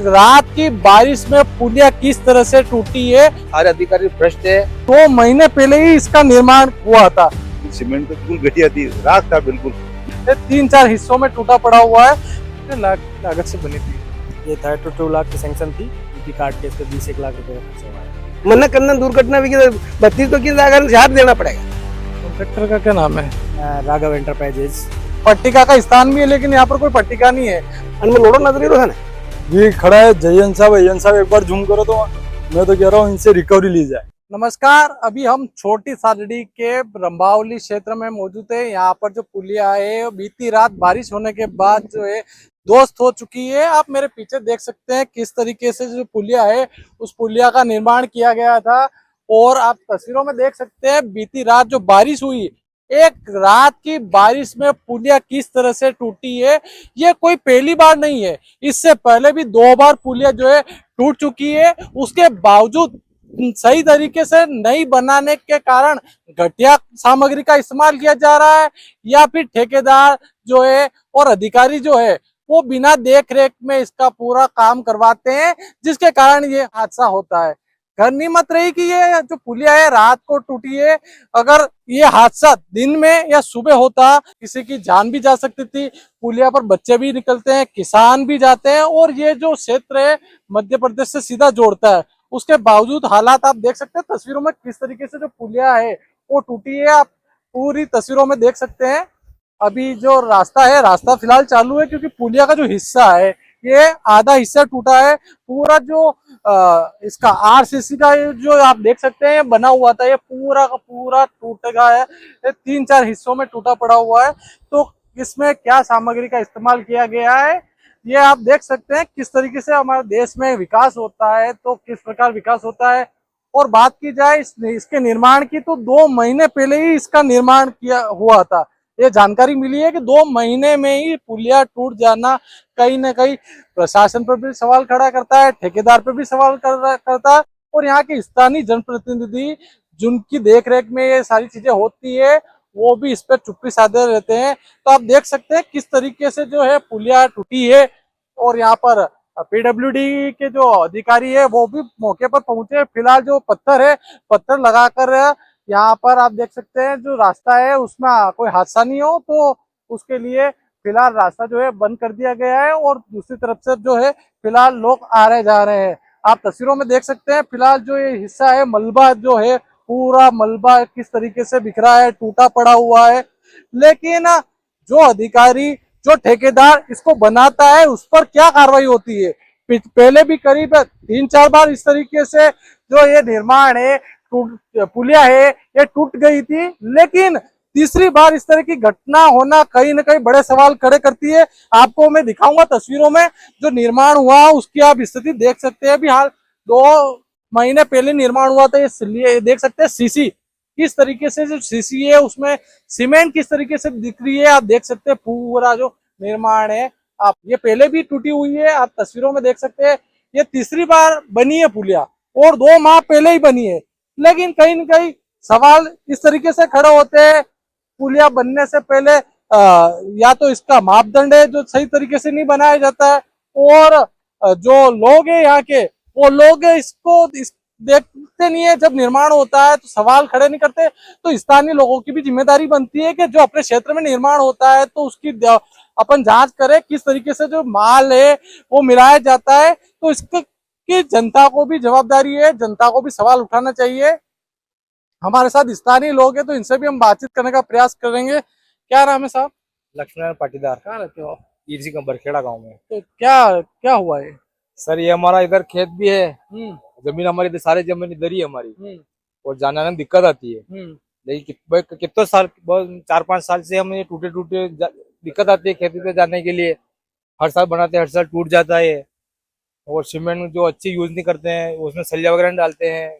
रात की बारिश में पुलिया किस तरह से टूटी है। सारे अधिकारी भ्रष्ट है। 2 महीने पहले ही इसका निर्माण हुआ था। सीमेंट तो बिल्कुल घटिया थी, राख था बिल्कुल। 3-4 हिस्सों में टूटा पड़ा हुआ है। लागत से बनी थी। ये 32 लाख की सैंक्शन थी, ईपी काट के इस पे 20-1 लाख रुपए खर्च हुआ है। मन्ना करना दुर्घटना भी 32 तो किस आधार से देना पड़ेगा। कॉन्ट्रैक्टर का क्या नाम है? राघव एंटरप्राइजेज। पट्टिका का स्थान भी है, लेकिन यहाँ पर कोई पट्टिका नहीं है। अनमोल लोडो नजर रहा है ये खड़ा है जयंत साहब एक बार जूम करो तो मैं तो कह रहा हूँ इनसे रिकवरी ली जाए। नमस्कार, अभी हम छोटी सादड़ी के रंभावली क्षेत्र में मौजूद है। यहाँ पर जो पुलिया है बीती रात बारिश होने के बाद जो है ध्वस्त हो चुकी है। आप मेरे पीछे देख सकते हैं किस तरीके से जो पुलिया है उस पुलिया का निर्माण किया गया था। और आप तस्वीरों में देख सकते हैं बीती रात जो बारिश हुई, एक रात की बारिश में पुलिया किस तरह से टूटी है। ये कोई पहली बार नहीं है, इससे पहले भी 2 बार पुलिया जो है टूट चुकी है। उसके बावजूद सही तरीके से नहीं बनाने के कारण घटिया सामग्री का इस्तेमाल किया जा रहा है, या फिर ठेकेदार जो है और अधिकारी जो है वो बिना देख रेख में इसका पूरा काम करवाते हैं, जिसके कारण ये हादसा होता है। गनीमत रही कि ये जो पुलिया है रात को टूटी है। अगर ये हादसा दिन में या सुबह होता, किसी की जान भी जा सकती थी। पुलिया पर बच्चे भी निकलते हैं, किसान भी जाते हैं, और ये जो क्षेत्र है मध्य प्रदेश से सीधा जोड़ता है। उसके बावजूद हालात आप देख सकते हैं तस्वीरों में किस तरीके से जो पुलिया है वो टूटी है। आप पूरी तस्वीरों में देख सकते हैं। अभी जो रास्ता है, रास्ता फिलहाल चालू है, क्योंकि पुलिया का जो हिस्सा है ये आधा हिस्सा टूटा है। पूरा जो इसका आरसीसी का जो आप देख सकते हैं बना हुआ था, ये पूरा का पूरा टूट गया है। 3-4 हिस्सों में टूटा पड़ा हुआ है। तो इसमें क्या सामग्री का इस्तेमाल किया गया है ये आप देख सकते हैं। किस तरीके से हमारे देश में विकास होता है, तो किस प्रकार विकास होता है। और बात की जाए इसके निर्माण की, तो 2 महीने पहले ही इसका निर्माण किया हुआ था। ये जानकारी मिली है कि 2 महीने में ही पुलिया टूट जाना कहीं ना कहीं प्रशासन पर भी सवाल खड़ा करता है, ठेकेदार पर भी सवाल करता है, और यहाँ के स्थानीय जनप्रतिनिधि जिनकी देखरेख में ये सारी चीजें होती है वो भी इस पर चुप्पी साधे रहते हैं। तो आप देख सकते हैं किस तरीके से जो है पुलिया टूटी है। और यहाँ पर पीडब्ल्यूडी के जो अधिकारी है वो भी मौके पर पहुंचे। फिलहाल जो पत्थर लगाकर यहाँ पर आप देख सकते हैं जो रास्ता है उसमें कोई हादसा नहीं हो, तो उसके लिए फिलहाल रास्ता जो है बंद कर दिया गया है। और दूसरी तरफ से जो है फिलहाल लोग आ रहे जा रहे हैं। आप तस्वीरों में देख सकते हैं फिलहाल जो ये हिस्सा है मलबा जो है, पूरा मलबा किस तरीके से बिखरा है, टूटा पड़ा हुआ है। लेकिन जो अधिकारी, जो ठेकेदार इसको बनाता है उस पर क्या कार्रवाई होती है। पहले भी करीब 3-4 बार इस तरीके से जो ये निर्माण है पुलिया है ये टूट गई थी, लेकिन तीसरी बार इस तरह की घटना होना कहीं ना कहीं बड़े सवाल खड़े करती है। आपको मैं दिखाऊंगा तस्वीरों में जो निर्माण हुआ उसकी आप स्थिति देख सकते हैं। अभी हाल 2 महीने पहले निर्माण हुआ था। ये देख सकते हैं सीसी किस तरीके से, जो सीसी है उसमें सीमेंट किस तरीके से दिख रही है। आप देख सकते हैं पूरा जो निर्माण है, आप ये पहले भी टूटी हुई है, आप तस्वीरों में देख सकते हैं। ये तीसरी बार बनी है पुलिया और 2 माह पहले ही बनी है, लेकिन कहीं न कहीं सवाल इस तरीके से खड़े होते हैं। पुलिया बनने से पहले या तो इसका मापदंड है जो सही तरीके से नहीं बनाया जाता है, और जो लोग हैं यहाँ के वो लोग इसको देखते नहीं है। जब निर्माण होता है तो सवाल खड़े नहीं करते। तो स्थानीय लोगों की भी जिम्मेदारी बनती है कि जो अपने क्षेत्र में निर्माण होता है तो उसकी अपन जांच करें किस तरीके से जो माल है वो मिलाया जाता है। तो इसकी जनता को भी जवाबदारी है, जनता को भी सवाल उठाना चाहिए। हमारे साथ स्थानीय लोग हैं तो इनसे भी हम बातचीत करने का प्रयास करेंगे। क्या नाम है साहब? लक्ष्मण पाटीदार। कहाँ रहते हो? ईरसी का बरखेड़ा गांव में। तो क्या हुआ है? सर ये हमारा इधर खेत भी है, जमीन हमारी इधर, सारी जमीन इधर ही है हमारी, और जाने आने में दिक्कत आती है। लेकिन कितने साल, 4-5 साल से हम ये टूटे दिक्कत आती है खेती पे जाने के लिए। हर साल बनाते हैं, हर साल टूट जाता है। और सीमेंट जो अच्छी यूज नहीं करते हैं, उसमें सलिया वगैरह डालते हैं,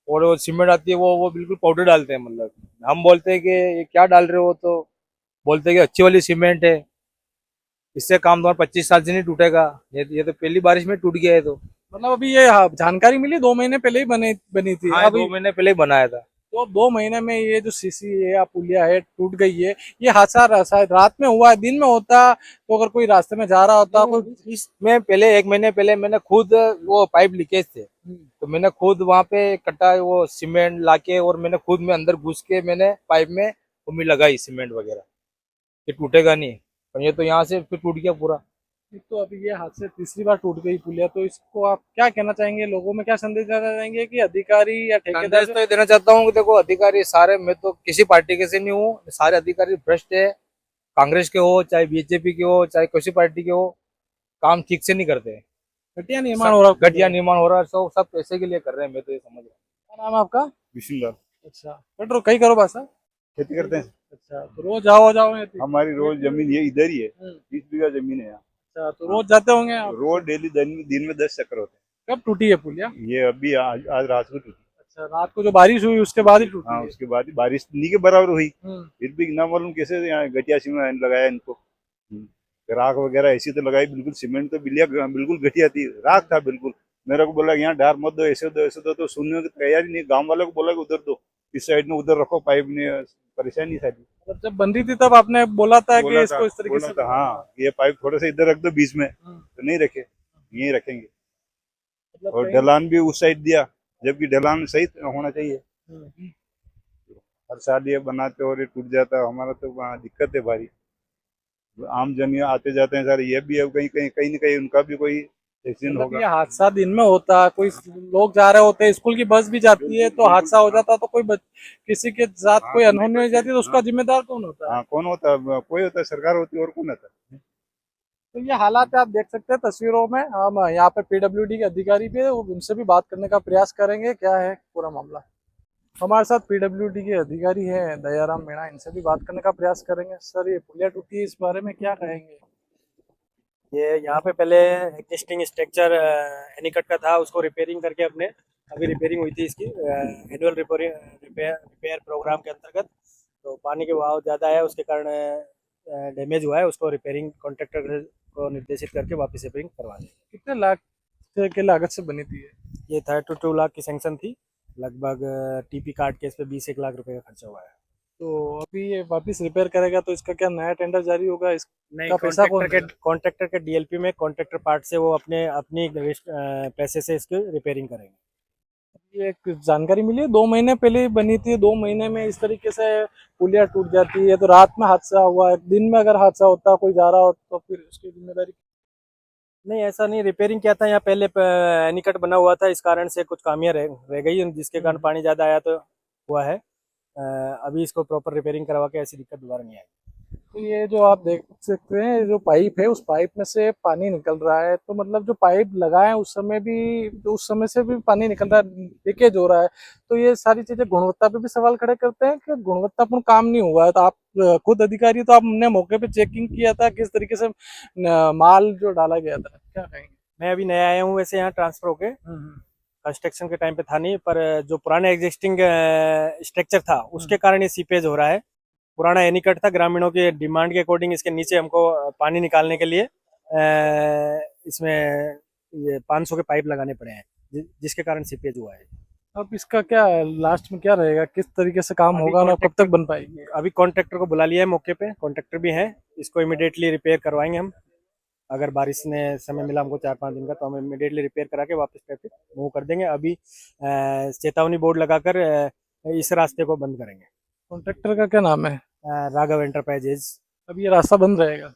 और वो सीमेंट आती है वो बिल्कुल पाउडर डालते हैं। मतलब हम बोलते हैं कि ये क्या डाल रहे हो, तो बोलते हैं कि अच्छी वाली सीमेंट है, इससे काम तुम्हारा 25 साल से नहीं टूटेगा। ये तो पहली बारिश में टूट गया है। तो मतलब अभी ये जानकारी मिली 2 महीने पहले ही बनी थी। हाँ, 2 महीने पहले ही बनाया था। तो 2 महीने में ये जो सीसी है या पुलिया है टूट गई है। ये हादसा रात में हुआ है, दिन में होता तो अगर कोई रास्ते में जा रहा होता कोई। इसमें पहले 1 महीने पहले मैंने खुद वो पाइप लीकेज थे, तो मैंने खुद वहां पे कटा वो सीमेंट लाके और मैंने खुद में अंदर घुस के मैंने पाइप में उम्मीद लगाई सीमेंट वगैरह कि टूटेगा नहीं, पर ये तो यहाँ से फिर टूट गया पूरा। तो अभी ये हादसे तीसरी बार टूट गई पुलिया, तो इसको आप क्या कहना चाहेंगे, लोगों में क्या संदेश देना चाहेंगे कि अधिकारी या ठेकेदार संदेश तो ये देना चाहता हूँ कि देखो अधिकारी सारे, मैं तो किसी पार्टी के से नहीं हूँ, सारे अधिकारी भ्रष्ट है, कांग्रेस के हो चाहे बीजेपी के हो चाहे किसी पार्टी के हो, काम ठीक से नहीं करते हैं, घटिया निर्माण हो रहा है। घटिया निर्माण हो रहा है, सब पैसे के लिए कर रहे हैं, मैं तो ये समझ रहा हूँ। क्या नाम है आपका? विष्णुलाल अच्छा, पेट्रोल कहीं करो बस। खेती करते हैं। अच्छा, तो रोज आओ जाओ है? हमारी रोज जमीन ये इधर ही है, 20 बीघा जमीन है यहाँ। अच्छा, तो रोज जाते होंगे आप? रोज डेली दिन में 10 चक्कर होते कब टूटी है पुलिया? हैं। ये अभी आज रात को टूटी। अच्छा, रात को जो बारिश हुई उसके बाद ही टूटी हाँ, है। उसके बाद ही बारिश नहीं के बराबर हुई, हम्म। फिर भी ना मालूम कैसे यहाँ घटिया सीमेंट लगाया इनको। राख वगैरह ऐसी तो लगाई, बिल्कुल सीमेंट तो बिल्कुल घटिया थी, राख था बिल्कुल। मेरे को बोला यहाँ डार मत दो, ऐसे दो ऐसे दो, तो सुनने की तैयारी नहीं। गांव वालों को बोला कि उधर दो, इस साइड में उधर रखो पाइप, ने परेशानी सारी। मतलब जब बन रही थी तब आपने बोला था कि इसको इस तरीके से। हाँ, ये पाइप थोड़े से इधर रख दो बीच में, तो नहीं रखे, यही रखेंगे। मतलब और ढलान भी उस साइड दिया, जबकि ढलान सही होना चाहिए। हर साल ये बनाते और ये टूट जाता, हमारा तो वहाँ दिक्कत है भारी। आम जन आते जाते हैं सारे, ये भी अब कहीं न कहीं उनका भी कोई एक्सीडेंट मतलब ये होगा। हादसा दिन में होता, कोई लोग जा रहे होते, स्कूल की बस भी जाती है तो हादसा हो जाता, तो कोई किसी के साथ कोई अनहोनी हो जाती है तो उसका जिम्मेदार कौन होता है? हाँ, कौन होता है? कोई होता है, सरकार होती है, और कौन होता है? तो ये हालात आप देख सकते हैं तस्वीरों में। हम यहाँ पे पीडब्ल्यूडी के अधिकारी भी है, उनसे भी बात करने का प्रयास करेंगे क्या है पूरा मामला। हमारे साथ पीडब्ल्यूडी के अधिकारी हैं दयाराम मीणा, इनसे भी बात करने का प्रयास करेंगे। सर, ये पुलिया टूटी है, इस बारे में क्या कहेंगे? ये यहाँ पे पहले एग्जिस्टिंग स्ट्रक्चर एनीकट का था, उसको रिपेयरिंग करके अपने अभी रिपेयरिंग हुई थी इसकी एनुअल रिपेयर प्रोग्राम के अंतर्गत। तो पानी के बहाव ज़्यादा है, उसके कारण डैमेज हुआ है, उसको रिपेयरिंग कॉन्ट्रैक्टर को निर्देशित करके वापस रिपेयरिंग करवा देंगे। कितने लाख के लागत से बनी थी ये 32 लाख की सैंक्शन थी, लगभग टीपी काट के इस पे 20-1 लाख रुपए का खर्चा हुआ है। तो अभी ये वापस रिपेयर करेगा तो इसका क्या नया टेंडर जारी होगा? नहीं, इसका पैसा कौन कॉन्ट्रैक्टर के डीएलपी में कॉन्ट्रैक्टर पार्ट से वो अपनी पैसे से इसकी रिपेयरिंग करेंगे। ये एक जानकारी मिली है 2 महीने पहले बनी थी, 2 महीने में इस तरीके से पुलिया टूट जाती है। तो रात में हादसा हुआ है, दिन में अगर हादसा होता कोई जा रहा हो तो फिर उसकी जिम्मेदारी? नहीं, ऐसा नहीं, रिपेयरिंग किया था यहाँ पहले, एनीकट बना हुआ था, इस कारण से कुछ खामियां रह गई, जिसके कारण पानी ज्यादा आया तो हुआ है। अभी इसको प्रॉपर रिपेयरिंग करवा के ऐसी दिक्कत दोबारा नहीं आएगी। तो ये जो आप देख सकते हैं, जो पाइप है उस पाइप में से पानी निकल रहा है, तो मतलब जो पाइप लगाए उस समय से भी पानी निकल रहा है, लीकेज हो रहा है। तो ये सारी चीजें गुणवत्ता पे भी सवाल खड़े करते हैं कि गुणवत्तापूर्ण काम नहीं हुआ है। तो आप खुद अधिकारी, तो आपने मौके पे चेकिंग किया था, किस तरीके से माल जो डाला गया था, क्या कहेंगे? मैं अभी नया आया हूँ वैसे यहाँ ट्रांसफर होके, कंस्ट्रक्शन के टाइम पे था नहीं, पर जो पुराना एग्जिस्टिंग स्ट्रक्चर था उसके कारण ये सीपेज हो रहा है। पुराना एनीकट था, ग्रामीणों की डिमांड के अकॉर्डिंग इसके नीचे हमको पानी निकालने के लिए इसमें ये 500 के पाइप लगाने पड़े हैं, जिसके कारण सीपेज हुआ है। अब इसका क्या लास्ट में क्या रहेगा, किस तरीके से काम होगा ना कब तक बन पाएगी? अभी कॉन्ट्रैक्टर को बुला लिया है मौके पे, कॉन्ट्रैक्टर भी है, इसको इमिडिएटली रिपेयर करवाएंगे हम। अगर बारिश ने समय मिला हमको 4-5 दिन का, तो हम इमिडिएटली रिपेयर करा के वापस ट्रैफिक मूव कर देंगे। अभी चेतावनी बोर्ड लगाकर इस रास्ते को बंद करेंगे। कॉन्ट्रैक्टर का क्या नाम है? राघव एंटरप्राइजेज। अब ये रास्ता बंद रहेगा?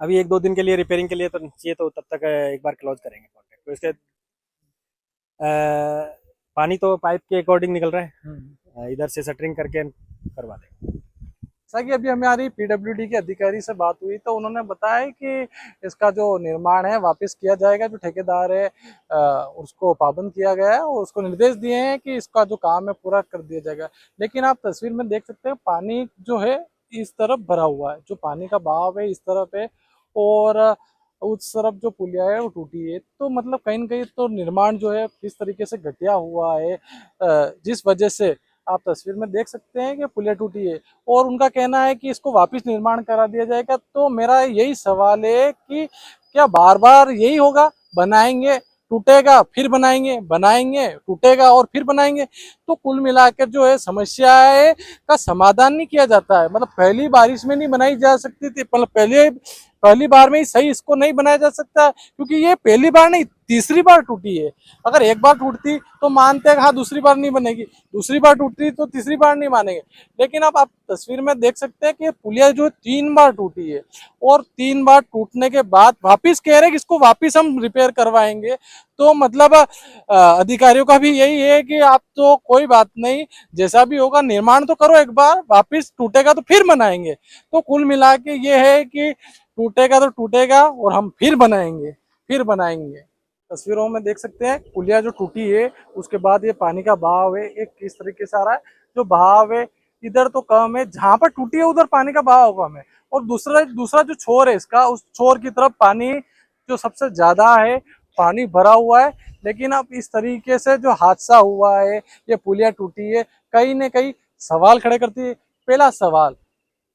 अभी 1-2 दिन के लिए रिपेयरिंग के लिए तो चाहिए, तो तब तक एक बार क्लोज करेंगे कॉन्ट्रैक्ट। तो इसके पानी तो पाइप के अकॉर्डिंग निकल रहा है, इधर से शटरिंग करके करवा देंगे। जैसा कि अभी हमारी पीडब्ल्यूडी के अधिकारी से बात हुई तो उन्होंने बताया कि इसका जो निर्माण है वापस किया जाएगा, जो ठेकेदार है उसको पाबंद किया गया है और उसको निर्देश दिए हैं कि इसका जो काम है पूरा कर दिया जाएगा। लेकिन आप तस्वीर में देख सकते हैं पानी जो है इस तरफ भरा हुआ है, जो पानी का बहाव है इस तरफ है, और उस तरफ जो पुलिया है वो टूटी है। तो मतलब कहीं ना कहीं तो निर्माण जो है इस तरीके से घटिया हुआ है, जिस वजह से आप तस्वीर में देख सकते हैं कि पुलिया टूटी है। और उनका कहना है कि इसको वापस निर्माण करा दिया जाएगा। तो मेरा यही सवाल है कि क्या बार बार यही होगा, बनाएंगे टूटेगा फिर बनाएंगे, बनाएंगे टूटेगा और फिर बनाएंगे। तो कुल मिलाकर जो है समस्या का समाधान नहीं किया जाता है। मतलब पहली बारिश में नहीं बनाई जा सकती थी, मतलब पहली बार में ही सही इसको नहीं बनाया जा सकता, क्योंकि ये पहली बार नहीं तीसरी बार टूटी है। अगर एक बार टूटती तो मानते हैं हाँ दूसरी बार नहीं बनेगी, दूसरी बार टूटती तो तीसरी बार नहीं मानेंगे। लेकिन अब आप तस्वीर में देख सकते हैं कि पुलिया जो है 3 बार टूटी है, और 3 बार टूटने के बाद वापिस कह रहे हैं कि इसको वापिस हम रिपेयर करवाएंगे। तो मतलब अधिकारियों का भी यही है कि आप तो कोई बात नहीं, जैसा भी होगा निर्माण तो करो एक बार, वापिस टूटेगा तो फिर बनाएंगे। तो कुल मिला के ये है कि टूटेगा तो टूटेगा और हम फिर बनाएंगे। तस्वीरों में देख सकते हैं पुलिया जो टूटी है उसके बाद ये पानी का बहाव है एक किस तरीके से आ रहा है। जो बहाव है इधर तो कम है, जहां पर टूटी है उधर पानी का बहाव कम है, और दूसरा जो छोर है इसका, उस छोर की तरफ पानी जो सबसे ज्यादा है, पानी भरा हुआ है। लेकिन अब इस तरीके से जो हादसा हुआ है, ये पुलिया टूटी है, कहीं न कहीं सवाल खड़े करती है। पहला सवाल,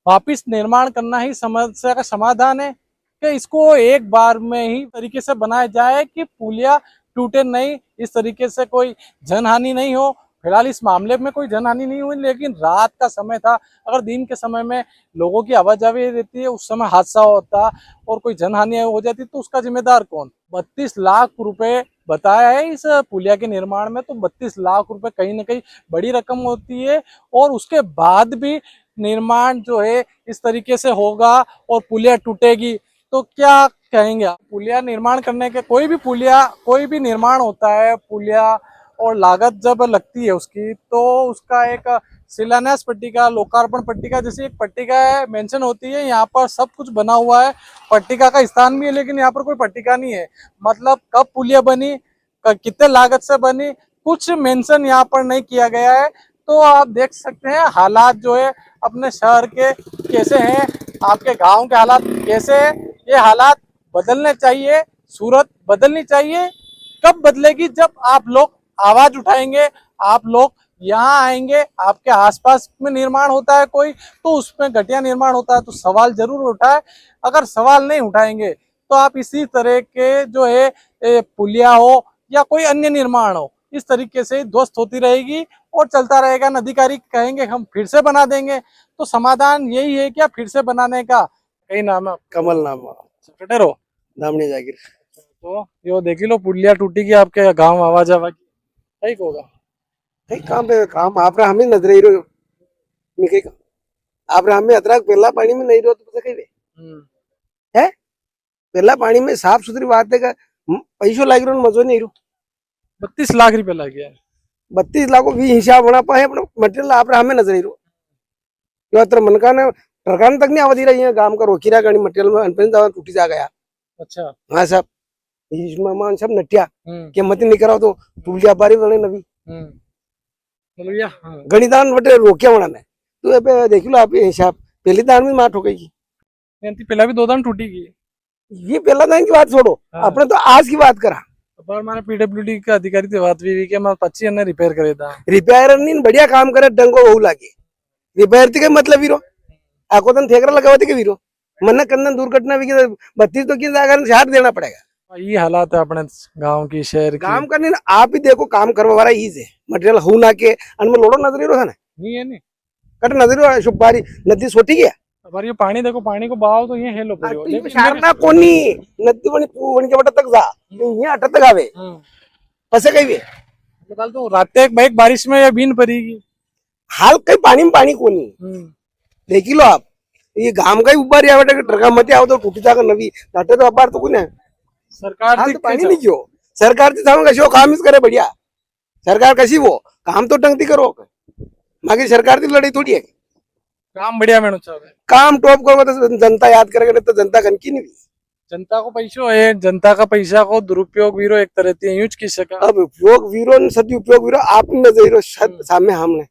वापिस निर्माण करना ही समस्या का समाधान है कि इसको एक बार में ही तरीके से बनाया जाए कि पुलिया टूटे नहीं, इस तरीके से कोई जनहानि नहीं हो। फिलहाल इस मामले में कोई जनहानि नहीं हुई, लेकिन रात का समय था, अगर दिन के समय में लोगों की आवाजाही रहती है, उस समय हादसा होता और कोई जनहानि हो जाती तो उसका जिम्मेदार कौन। 32 लाख रुपए बताया है इस पुलिया के निर्माण में, तो 32 लाख रुपए कहीं ना कहीं बड़ी रकम होती है। और उसके बाद भी निर्माण जो है इस तरीके से होगा और पुलिया टूटेगी तो क्या कहेंगे आप। पुलिया निर्माण करने के कोई भी निर्माण होता है पुलिया, और लागत जब लगती है उसकी तो उसका एक शिलान्यास पट्टिका, लोकार्पण पट्टिका जैसी एक पट्टिका है मेंशन होती है। यहाँ पर सब कुछ बना हुआ है, पट्टिका का स्थान भी है, लेकिन यहाँ पर कोई पट्टिका नहीं है। मतलब कब पुलिया बनी, कितने लागत से बनी, कुछ मेंशन यहाँ पर नहीं किया गया है। तो आप देख सकते हैं हालात जो है अपने शहर के कैसे हैं, आपके गांव के हालात कैसे हैं। ये हालात बदलने चाहिए, सूरत बदलनी चाहिए। कब बदलेगी, जब आप लोग आवाज उठाएंगे, आप लोग यहाँ आएंगे, आपके आसपास में निर्माण होता है कोई तो उसमें घटिया निर्माण होता है तो सवाल जरूर उठाए। अगर सवाल नहीं उठाएंगे तो आप इसी तरह के जो है पुलिया हो या कोई अन्य निर्माण हो, इस तरीके से ध्वस्त होती रहेगी और चलता रहेगा। अधिकारी कहेंगे हम फिर से बना देंगे, तो समाधान यही है क्या फिर से बनाने का। कई नाम है कमल नाम कटेरो दामनी जागीर। तो यो देखी लो पुलिया टूटी की आपके गाँव आवाज की होगा कई काम पे काम आप हमें नजर ही रहो मिके आप हमें अतराक पहला पानी में नहीं रहो तो पता कहीं है पहला पानी में साफ सुथरी बात है का पैसों लाग रहा मजो नहीं रो 32 लाख रुपए लग गया 32 लाखों भी हिसाब बना पाए अपना मटेरियल आप हमें नजर ही रो यो अतर मन का ना टरकान तक नहीं आवा दी रही है गांव का रोकीरा गाड़ी मटेरियल में अनपन दावा टूटी जा गया। अच्छा हाँ साहब मान सब नटिया के मत नहीं कराओ तो पुलिया बारी बने नवी गणिदान बटे रोकिया बना ने तो अब देख लो आप हिसाब पहली दान में मार ठोकेगी पहला भी 2 दान टूटी की। ये पहला दान की बात छोड़ो अपने तो आज की बात करा पर मैंने पीडब्ल्यूडी के अधिकारी से बात हुई कि मैं 25 ने रिपेयर करे था। रिपेयर नहीं बढ़िया काम करे डंगो बहु लागे रिपेयर थी मतलब वीरो आको तन ठेकरा लगावती के वीरो मन कन्ना दुर्घटना भी 32 तो किस जाकर झाड़ देना पड़ेगा। ये हालात है अपने गांव की शहर की। काम करने आप ही देखो काम करवा रहा है मटेरियल हूं ना के अनमें लोड़ो नजरी रो है ना नहीं है नहीं कट नजरी शुभारी नदी छोटी गया पर ये पानी देखो पानी को बहाव तो ये हेलो शारना कोनी नदी बनी बन के बटा तक जा ये अट तक आवे फसे कहीं भी कल तो रात एक बारिश में या बीन पड़ेगी हाल कहीं पानी में पानी कोनी देखी लो आप ये गांव का ही उबार या बेटा ट्रका मत आओ तो टूटी जाकर नवी नाटे तो अबार तो कोई सरकार तो पानी नहीं क्यों सरकार कशी काम इस करे बढ़िया सरकार कशी वो काम तो टंगती करो मागे सरकार की लड़ाई थोड़ी है काम बढ़िया मैंने चाहे काम टॉप करो तो जनता याद करेगा नहीं तो जनता कनकी नहीं जनता को पैसो है जनता का पैसा को दुरुपयोग वीरो एक तरह से यूज की सका अब उपयोग वीरो सदुपयोग वीरो आप नजर सामने हमने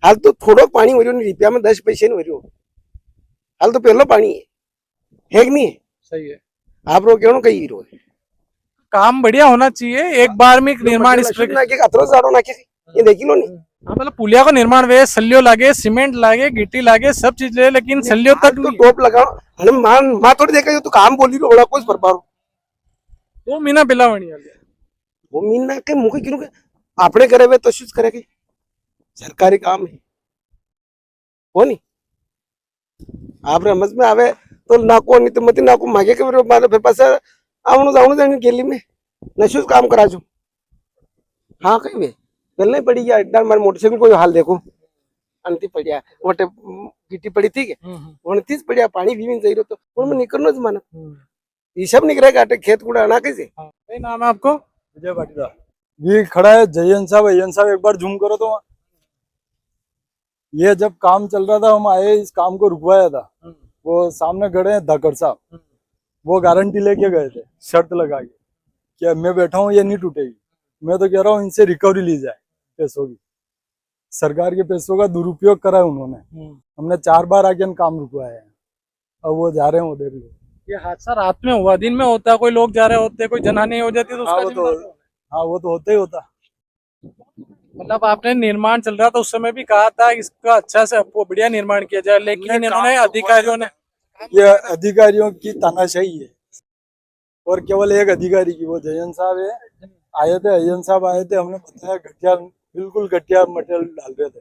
हाल तो थोड़ो पानी हो रही रुपया में 10 पैसे नहीं हो रही हाल तो पहलो पानी है कि नहीं है सही है आप लोग क्यों कही हीरो काम बढ़िया होना चाहिए एक बार में निर्माण ये देखी लो नहीं मतलब पुलिया को निर्माण वे सलियो लागे सीमेंट लागे गिट्टी लागे सब चीज ले लेकिन सलियो तक तो टोप लगाओ मां थोड़ी देखा तो काम बोली लो बड़ा कुछ बर्बाद 2 महीना पिला बनी वो मीना के मुख क्यों के आपने करे हुए तो शुद्ध करेगी सरकारी काम है वो नहीं आप समझ में आवे तो नाको नहीं तो मत नाको मागे के फिर पास आवणु जावणु जाने गेली में नशुज काम करा जो हाँ कहीं वे गल पड़ी गया इतना मारे मोटरसाइकिल को हाल देखो अंति पड़िया वोटे गिट्टी पड़ी थी के वणतीच पड़िया पानी भी चाहिए तो पण मैं निकलनो ज माना ये सब निकलेगा खेत कूड़ा आना कैसे क्या नाम है आपको? विजय पाटीदार ये खड़ा है जयंत साहब एक बार जूम करो तो ये जब काम चल रहा था हम आए इस काम को रुकवाया था वो सामने खड़े हैं धाकड़ साहब वो गारंटी लेके गए थे शर्त लगा के कि मैं बैठा हूँ ये नहीं टूटेगी मैं तो कह रहा हूँ इनसे रिकवरी ली जाए पैसों की सरकार के पैसों का दुरुपयोग करा है उन्होंने हमने 4 बार आके काम रुकवाया है अब वो जा रहे हैं उधर ही ये हादसा रात में हुआ, दिन में होता है, कोई लोग जा रहे होते, कोई जनहानि हो जाती है तो हाँ उसका जिम्मेदार कौन है? हाँ वो तो होता ही होता मतलब आपने निर्माण चल रहा था उस समय भी कहा था इसका अच्छा से बढ़िया निर्माण किया जाए, लेकिन इन्होंने अधिकारियों ने ये अधिकारियों की तानाशाही है और केवल एक अधिकारी की वो जयंत साहब है आए थे अयन साहब आए थे हमने बताया घटिया बिल्कुल घटिया मटेरियल डाल रहे थे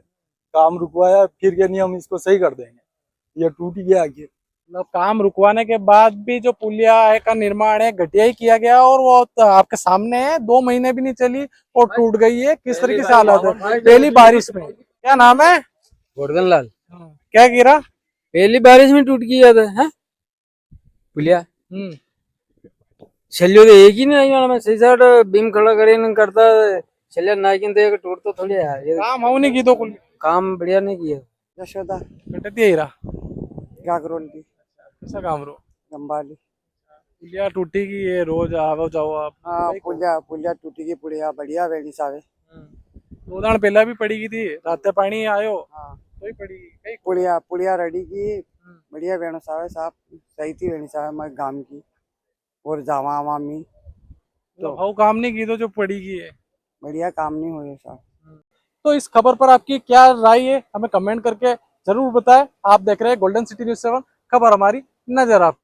काम रुकवाया फिर क्या नहीं हम इसको सही कर देंगे ये टूट गया आखिर मतलब काम रुकवाने के बाद भी जो पुलिया है का निर्माण है घटिया ही किया गया और वो तो आपके सामने है, 2 महीने भी नहीं चली और टूट गई है। किस तरीके से हालत है पहली बारिश में? क्या नाम है? गोवर्धन लाल क्या गिरा? पहली बारिश में टूट गया था है पुलिया छल्लियो तो एक ही नहीं आई मैं सही साइड बीम खड़ा करे न करता छल्लिया नाकिन तो एक टूट तो थोड़ी यार ये काम हो नहीं की तो कुल काम बढ़िया नहीं किया यशोदा घटती है हीरा गागरोल की कैसा काम रो गंबाली पुलिया टूटी की ये रोज आओ जाओ आप? हाँ पुलिया टूटी की पुलिया बढ़िया वेड़ी सावे 2 दान पहला भी पड़ी की थी रात पानी आयो हाँ तो ही पड़ी कई पुलिया रेडी की बढ़िया वेणु सावे साहब सही थी वेणी सावे मैं गांव की और जावा आवा मी तो भाव काम नहीं की तो जो पड़ी की है बढ़िया काम नहीं हुए साहब। तो इस खबर पर आपकी क्या राय है हमें कमेंट करके जरूर बताएं। आप देख रहे हैं गोल्डन सिटी न्यूज़ 7, खबर हमारी नजर आपकी।